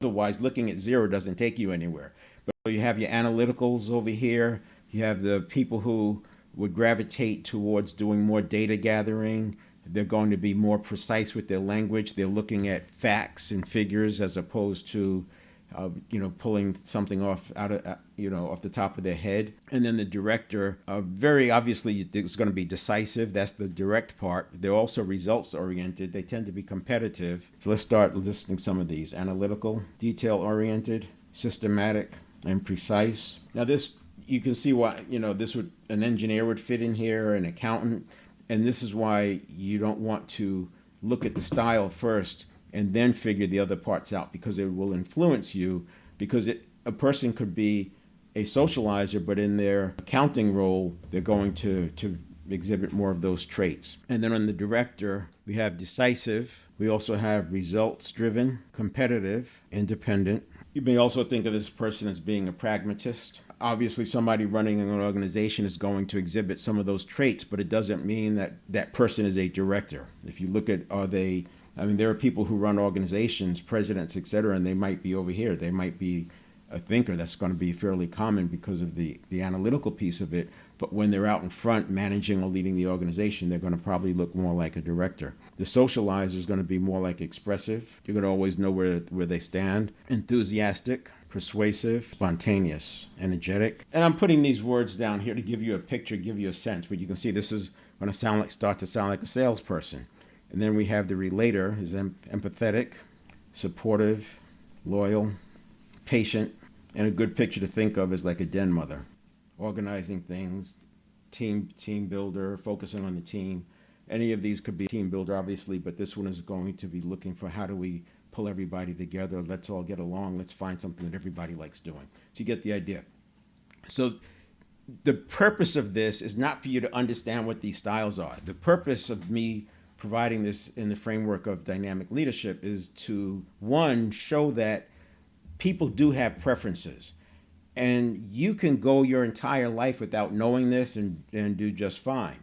Otherwise, looking at zero doesn't take you anywhere. But you have your analyticals over here. You have the people who would gravitate towards doing more data gathering. They're going to be more precise with their language. They're looking at facts and figures as opposed to, pulling something off off the top of their head. And then the director, very obviously, is going to be decisive. That's the direct part. They're also results oriented. They tend to be competitive. So let's start listing some of these: analytical, detail oriented, systematic, and precise. Now this, you can see why, an engineer would fit in here, an accountant. And this is why you don't want to look at the style first and then figure the other parts out, because it will influence you. Because a person could be a socializer, but in their accounting role, they're going to exhibit more of those traits. And then on the director, we have decisive. We also have results driven, competitive, independent. You may also think of this person as being a pragmatist. Obviously, somebody running an organization is going to exhibit some of those traits, but it doesn't mean that that person is a director. If you look at, there are people who run organizations, presidents, et cetera, and they might be over here. They might be a thinker. That's going to be fairly common because of the analytical piece of it. But when they're out in front managing or leading the organization, they're going to probably look more like a director. The socializer is going to be more like expressive. You're going to always know where they stand. Enthusiastic, persuasive, spontaneous, energetic. And I'm putting these words down here to give you a picture, give you a sense. But you can see this is going to start to sound like a salesperson. And then we have the relator, is empathetic, supportive, loyal, patient, and a good picture to think of is like a den mother. Organizing things, team builder, focusing on the team. Any of these could be team builder, obviously, but this one is going to be looking for how do we pull everybody together. Let's all get along. Let's find something that everybody likes doing. So you get the idea. So the purpose of this is not for you to understand what these styles are. The purpose of me providing this in the framework of dynamic leadership is to, one, show that people do have preferences. And you can go your entire life without knowing this and do just fine.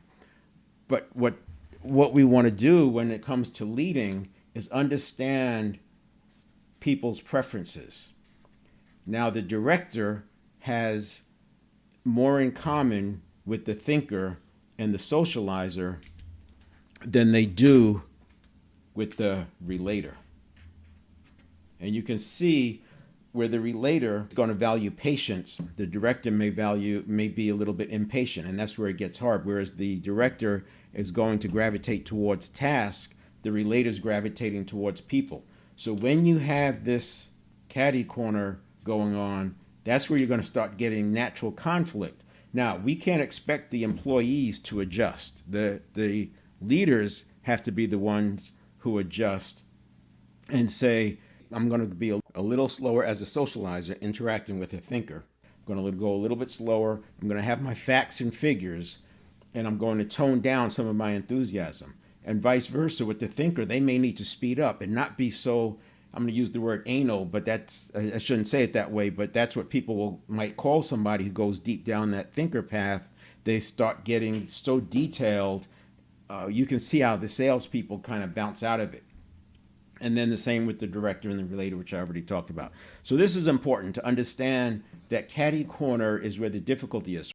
But what we want to do when it comes to leading is understand people's preferences. Now, the director has more in common with the thinker and the socializer than they do with the relator. And you can see where the relator is going to value patience, the director may be a little bit impatient, and that's where it gets hard. Whereas the director is going to gravitate towards task, the relator is gravitating towards people. So when you have this catty corner going on, that's where you're going to start getting natural conflict. Now, we can't expect the employees to adjust. The leaders have to be the ones who adjust and say, I'm going to be a little slower as a socializer interacting with a thinker. I'm going to go a little bit slower. I'm going to have my facts and figures, and I'm going to tone down some of my enthusiasm. And vice versa with the thinker, they may need to speed up and not be so, I'm going to use the word anal, but I shouldn't say it that way, but that's what people might call somebody who goes deep down that thinker path. They start getting so detailed. You can see how the salespeople kind of bounce out of it. And then the same with the director and the relator, which I already talked about. So this is important to understand that catty corner is where the difficulty is.